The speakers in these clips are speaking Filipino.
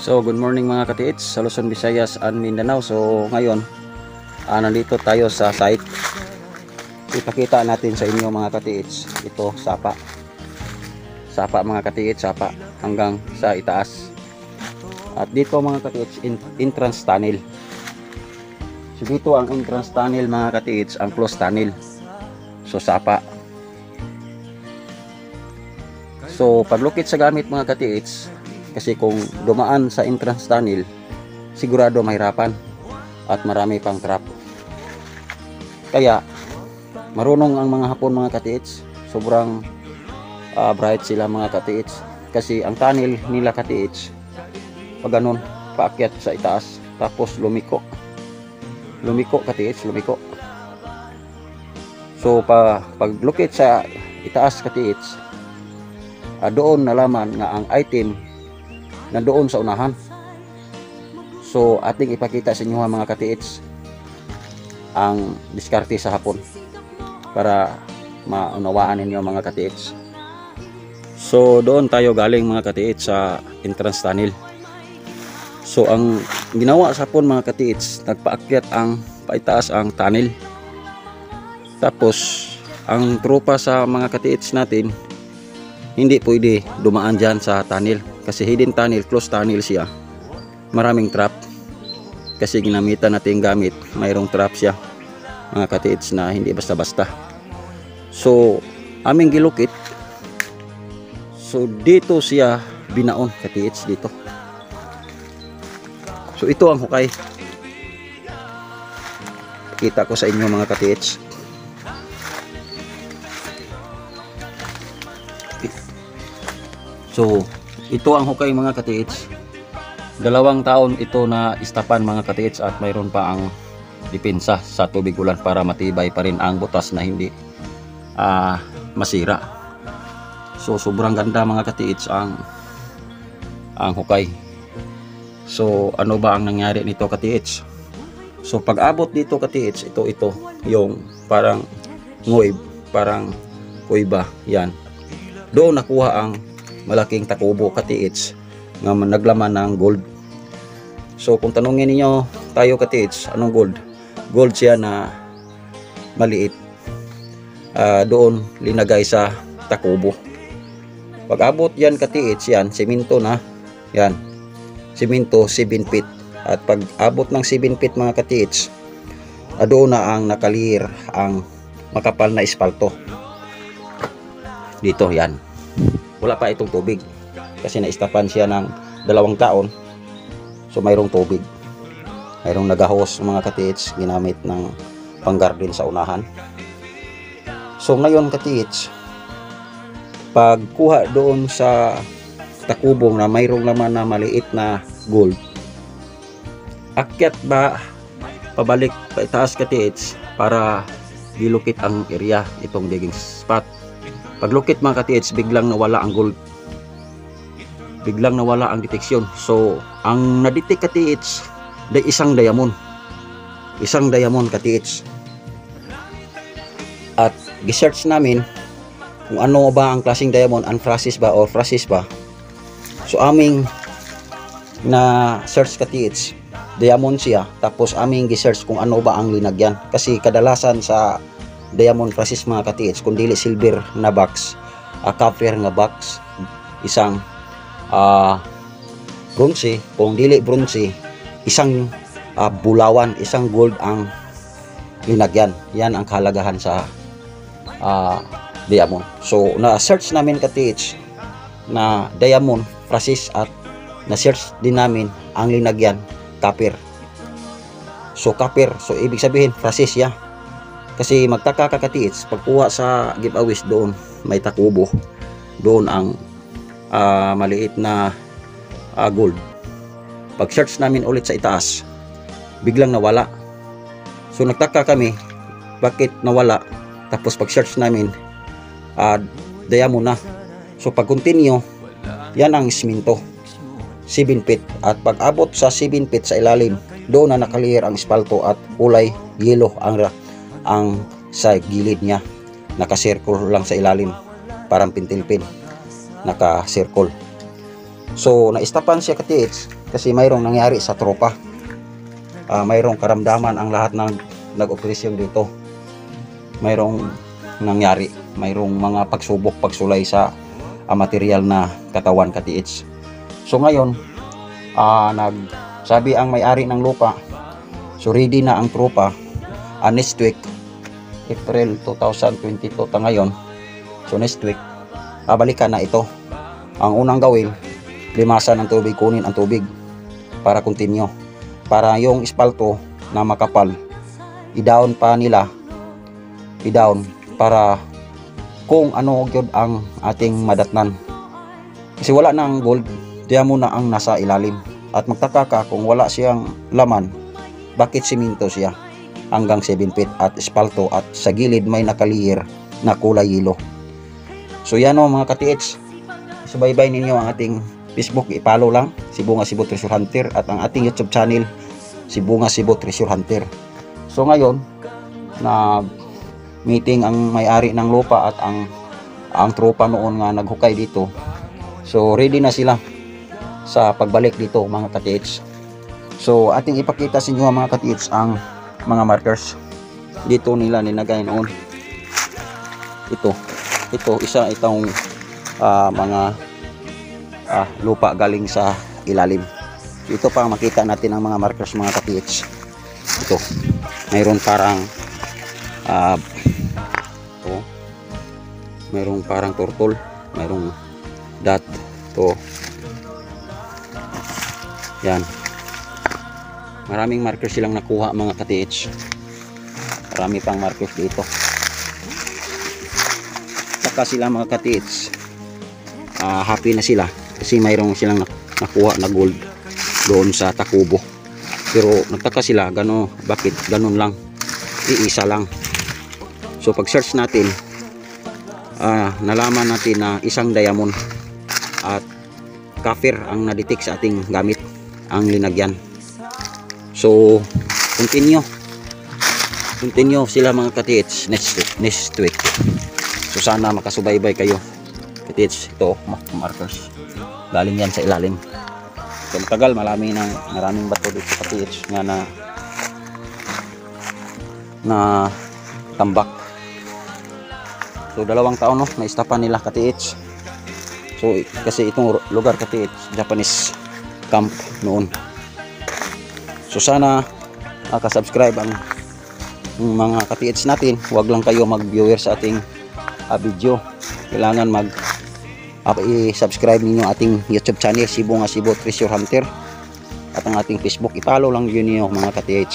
So good morning mga katiits sa Luzon, Visayas and Mindanao. So ngayon nandito tayo sa site. Ipakita natin sa inyo mga katiits. Ito sapa mga katiits, sapa hanggang sa itaas. At dito mga katiits, entrance tunnel. So dito ang entrance tunnel mga katiits, ang close tunnel. So sapa. So paglukit sa gamit mga katiits, kasi kung dumaan sa entrance tunnel, sigurado mahirapan at marami pang trap. Kaya marunong ang mga Hapon mga katiits. Sobrang bright sila mga katiits. Kasi ang tunnel nila katiits, pag ganun, paakyat sa itaas, tapos lumiko katiits, lumiko. So paglukit sa itaas katiits, doon nalaman nga ang item nandoon sa unahan. So ating ipakita sa inyo mga katiits ang diskarte sa Hapon para maunawaan ninyo mga katiits. So doon tayo galing mga katiits sa entrance tunnel. So ang ginawa sa Hapon mga katiits, nagpaakyat ang paitaas ang tunnel. Tapos ang tropa sa mga katiits natin hindi pwede dumaan dyan sa tunnel kasi hidden tunnel, close tunnel siya, maraming trap. Kasi ginamitan natin gamit, mayroong trap siya mga katiits na hindi basta-basta. So aming gilukit, so dito siya binaon katiits, dito. So ito ang hukay, kita ko sa inyo mga katiits. So ito ang hukay mga katiits. 2 taon ito na istapan mga katiits at mayroon pa ang depensa sa tubig ulan para matibay pa rin ang butas na hindi masira. So sobrang ganda mga katiits ang hukay. So ano ba ang nangyari nito katiits? So pag abot dito katiits, ito yung parang nguib, parang kuiba, yan. Doon nakuha ang malaking takubo katiits nga naglaman ng gold. So kung tanungin niyo tayo katiits, anong gold? Gold siya na maliit, doon linagay sa takubo. Pag abot yan katiits, yan semento na, yan semento 7 feet. At pag abot ng 7 feet mga katiits, doon na ang nakalir ang makapal na espalto dito, yan. Wala pa itong tubig kasi naistapan siya ng 2 taon. So mayroong tubig, mayroong nagahos mga katiits, ginamit ng pang-garden sa unahan. So ngayon katiits, pagkuha doon sa takubong na mayroong naman na maliit na gold, akyat ba pabalik pa itaas katiits para dilukit ang area, itong digging spot. Paglukit mga katiits, biglang nawala ang gold, biglang nawala ang deteksyon. So ang nadetect katiits day isang diamond katiits. At research namin kung ano ba ang klaseng diamond, anthracis ba o frasis ba. So aming na search katiits, diamond siya. Tapos aming research kung ano ba ang linagyan, kasi kadalasan sa diamond frasis mga katiits, kung dili silver na box, copper nga box, isang bronze, kung dili bronze, isang bulawan, isang gold ang linagyan. Yan ang kahalagahan sa diamond. So na search namin katiits na diamond frasis, at na search din namin ang linagyan copper. So copper, so ibig sabihin frasis ya. Kasi magtaka ka katiits, pagkuha sa giveaways, doon may takubo, doon ang maliit na gold. Pag search namin ulit sa itaas, biglang nawala. So nagtaka kami bakit nawala. Tapos pag search namin, diamond na. So pag continue, yan ang simento 7 feet. At pag abot sa 7 feet sa ilalim, doon na nakalir ang espalto at kulay yellow ang sa gilid niya, naka-circle lang sa ilalim, parang pintilpin, naka-circle. So naistapan siya katiits kasi mayroong nangyari sa tropa. Mayroong karamdaman ang lahat ng nag-operasyon dito. Mayroong nangyari, mayroong mga pagsubok, pagsulay sa material na katawan ka-TH. So ngayon, nagsabi ang may-ari ng lupa, so ready na ang tropa. Next week, April 2022 ta ngayon, so next week, balikan na ito. Ang unang gawin, limasan ng tubig, kunin ang tubig para continue, para yung espalto na makapal, i-down pa nila, i-down para kung ano yun ang ating madatnan. Kasi wala na ang gold, diyan muna ang nasa ilalim. At magtaka ka kung wala siyang laman, bakit simento siya hanggang 7 feet at espalto at sa gilid may nakaliyir na kulay yelo. So yan o mga ka-TH, subaybay ninyo ang ating Facebook, i-follow lang si Bunga Cebu Treasure Hunter, at ang ating YouTube channel si Bunga Cebu Treasure Hunter. So ngayon, na meeting ang may-ari ng lupa at ang tropa noon nga naghukay dito. So ready na sila sa pagbalik dito mga ka-TH. So ating ipakita sa inyo mga ka-TH ang mga markers dito nila ninagay noon. Ito isa itong mga lupa galing sa ilalim. Ito pa makita natin ang mga markers mga ka-TH. Ito mayroon parang mayroong parang turtle, mayroong dot. Ito yan, maraming markers silang nakuha mga ka-TH. Marami pang markers dito. Saka sila mga ka-TH, happy na sila kasi mayroong silang nakuha na gold doon sa Takubo. Pero nagtaka sila, bakit ganun lang, iisa lang. So pag search natin, nalaman natin na isang diamond at kafir ang na-detect sa ating gamit, ang linagyan. So continue sila mga ka-TH next week. So sana makasubaybay kayo ka-TH. Ito markers galing yan sa ilalim. So matagal, maraming bato dito ka-TH nga na tambak. So 2 taon no, na-istapan nila ka-TH. So kasi itong lugar ka-TH, Japanese camp noon. So sana subscribe ang mga ka-TH natin. Huwag lang kayo mag-viewer sa ating video. Kailangan i-subscribe ninyo ating YouTube channel si Bunga Cebu Treasure Hunter, at ang ating Facebook, i-follow lang yun niyo mga ka-TH.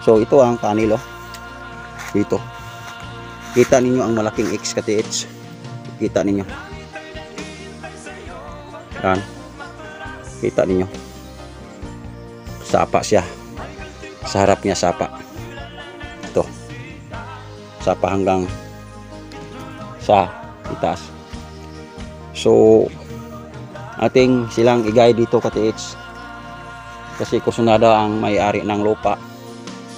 So ito ang tunnel dito. Kita ninyo ang malaking X ka-TH. Kita ninyo. Yan. Kita ninyo. Sapa siya. Sa harap niya sapa. Ito. Sapa hanggang sa itaas. So ating silang igay dito ka-TH. Kasi kusunada ang may-ari ng lupa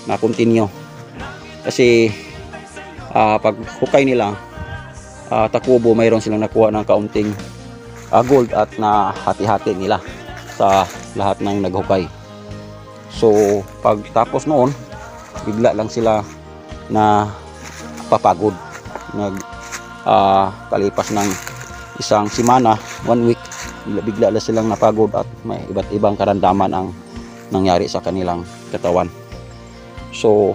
na continue. Kasi pag hukay nila Takubo, mayroon silang nakuha ng kaunting gold at na hati-hati nila sa lahat ng naghukay. So pag tapos noon, bigla lang sila na papagod. Kalipas ng isang semana, 1 week, bigla lang silang napagod at may iba't ibang karamdaman ang nangyari sa kanilang katawan. So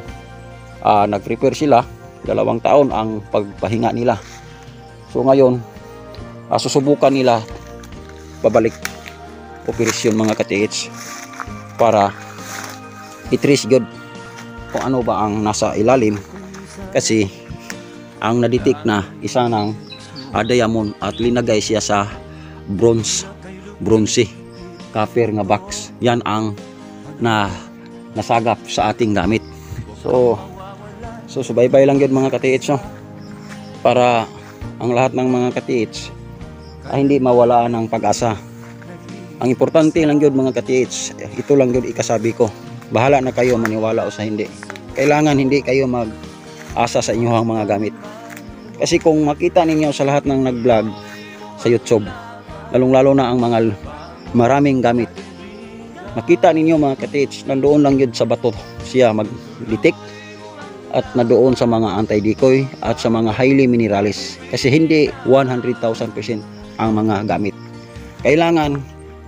nag-prepare sila, 2 taon ang pagpahinga nila. So ngayon, susubukan nila babalik operasyon mga ka-TH para i-trace good kung ano ba ang nasa ilalim, kasi ang nadetect na isa ng diamond at linagay siya sa bronze copper nga box. Yan ang nasagap sa ating gamit. So subaybay lang yun mga ka-TH, no? Para ang lahat ng mga ka-TH hindi mawala ng pag-asa. Ang importante lang yun mga ka-TH, ito lang yun ikasabi ko. Bahala na kayo maniwala o sa hindi. Kailangan hindi kayo mag-asa sa inyong mga gamit. Kasi kung makita ninyo sa lahat ng nag-vlog sa YouTube, lalong lalo na ang mga maraming gamit Nakita ninyo mga katits, nandoon lang yun sa bato siya mag-detect at nandoon sa mga anti-decoy at sa mga highly minerals. Kasi hindi 100,000% ang mga gamit. Kailangan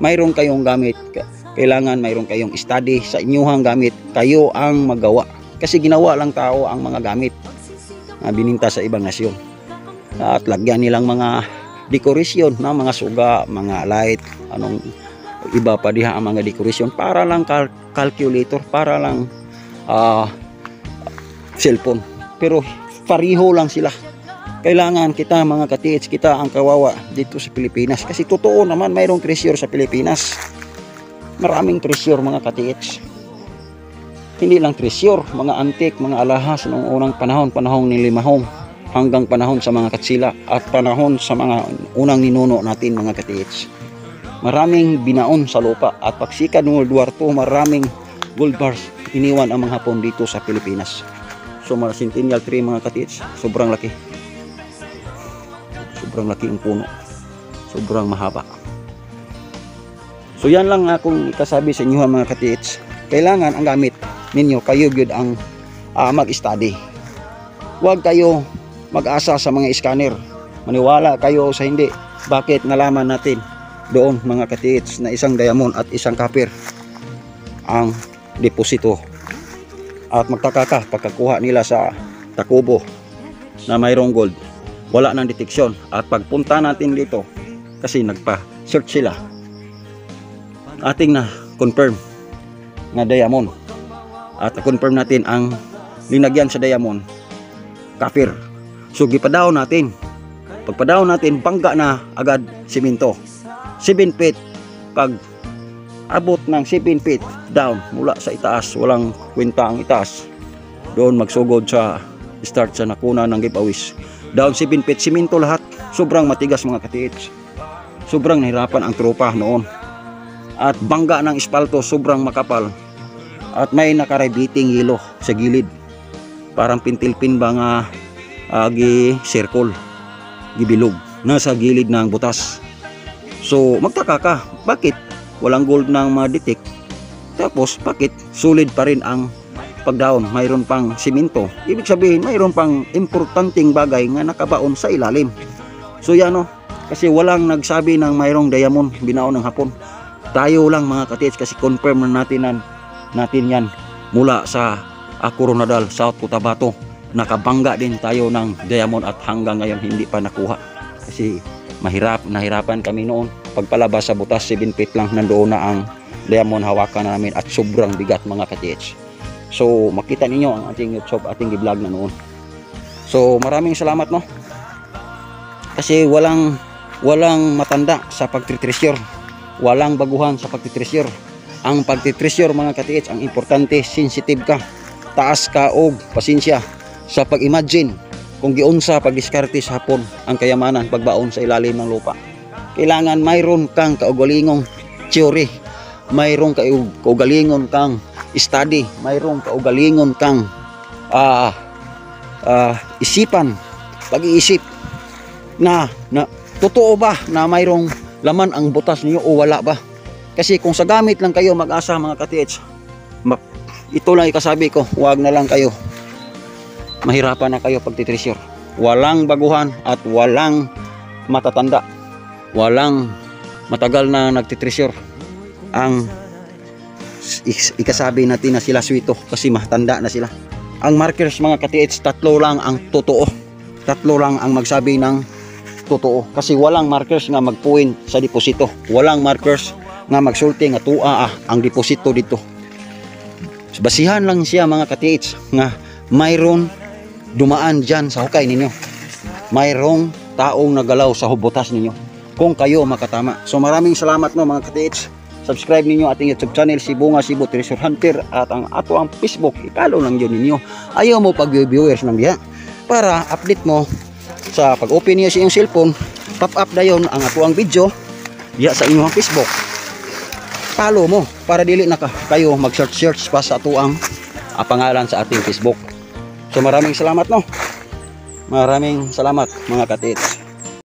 mayroon kayong gamit, kailangan mayroon kayong study sa inyong gamit, kayo ang magawa. Kasi ginawa lang tao ang mga gamit na bininta sa ibang nasyon. At lagyan nilang mga dekorasyon na mga suga, mga light, anong iba pa diha ang mga dekorasyon para lang calculator, para lang cellphone. Pero pareho lang sila. Kailangan kita mga katits, kita ang kawawa dito sa Pilipinas. Kasi totoo naman mayroong treasure sa Pilipinas. Maraming treasure mga katits. Hindi lang treasure, mga antik, mga alahas noong unang panahon ni Limahong hanggang panahon sa mga Katsila at panahon sa mga unang ninuno natin mga katits. Maraming binaon sa lupa at pagsikat ng World War II, maraming gold bars iniwan ang mga Hapon dito sa Pilipinas. So mga Centennial tree mga katits, sobrang laki. Sobrang laki ang puno. Sobrang mahaba. So yan lang akong ikasabi sa inyo mga katits. Kailangan ang gamit ninyo, kayo gyud ang mag-study. Huwag kayo mag-asa sa mga scanner. Maniwala kayo sa hindi. Bakit nalaman natin doon mga katits na isang diamond at isang copper ang deposito? At magtaka ka pagkakuha nila sa Takubo na mayroong gold, wala nang deteksyon. At pagpunta natin dito, kasi nagpa-search sila, ating na confirm na diamond. At confirm natin ang linagyan sa diamond copper. So gipadaw natin. Pagpadaw natin, bangga na agad simento. 7 feet. Pag abot ng 7 feet down mula sa itaas, walang kwenta ang itaas, doon magsugod sa start sa nakuna ng giveaways. Down 7 feet, simento lahat. Sobrang matigas mga katits. Sobrang nahirapan ang tropa noon. At bangga ng espalto, sobrang makapal. At may nakaribiting yelo sa gilid. Parang pintilpin ba nga gi-circle, gibilog, nasa gilid ng butas. So magtaka ka, bakit walang gold nang ma-detect? Tapos bakit solid pa rin ang pagdaon, mayroon pang simento? Ibig sabihin mayroon pang importanteng bagay nga nakabaon sa ilalim. So yan o, kasi walang nagsabi ng mayroong diamond binaon ng Hapon. Tayo lang mga katits, kasi confirm na natin yan mula sa Coronadal, South Cotabato. Nakabangga din tayo ng diamond at hanggang ngayon hindi pa nakuha. Kasi nahirapan kami noon. Pagpalabas sa butas, 7 feet lang, nandoon na ang diamond hawakan namin at sobrang bigat mga katits. So makita ninyo ang ating YouTube, ating vlog na noon. So maraming salamat no. Kasi walang matanda sa pagtitreasure. Walang baguhan sa pagtitreasure. Ang pagtitreasure mga katits, ang importante, sensitive ka, taas ka og pasensya sa pag-imagine kung giunsa pagdiskarte sa Hapon ang kayamanan pagbaon sa ilalim ng lupa. Kailangan mayroon kang kaugalingong theory, mayroon kaugalingon kang study, mayroon kaugalingon kang isipan, pag-iisip na totoo ba na mayroong laman ang butas niyo o wala ba? Kasi kung sa gamit lang kayo mag-asa mga katits, ito lang ikasabi ko, huwag na lang kayo, mahirapan na kayo pagtitreasure. Walang baguhan at walang matatanda, walang matagal na nagtitreasure ang ikasabi natin na sila swito, kasi matanda na sila. Ang markers mga katits, 3 lang ang totoo, 3 lang ang magsabi ng totoo. Kasi walang markers nga magpuin sa deposito, walang markers nga magsulti nga tua ang deposito dito. Basihan lang siya mga katits nga mayroon dumaan dyan sa hukay ninyo, mayroong taong nagalaw sa hubotas ninyo kung kayo makatama. So maraming salamat no mga katits. Subscribe ninyo ating YouTube channel, si Bunga Cebu Treasure Hunter, at ang ato ang Facebook, ikalo lang yun ninyo. Ayaw mo pag-viewers ng diha para update mo sa pag-open niyo sa iyong cellphone, pop up dayon ang ato ang video diha sa inyong Facebook. Follow mo para dili na kayo mag-search pa sa ato ang pangalan sa ating Facebook. So maraming salamat no. Maraming salamat mga katits.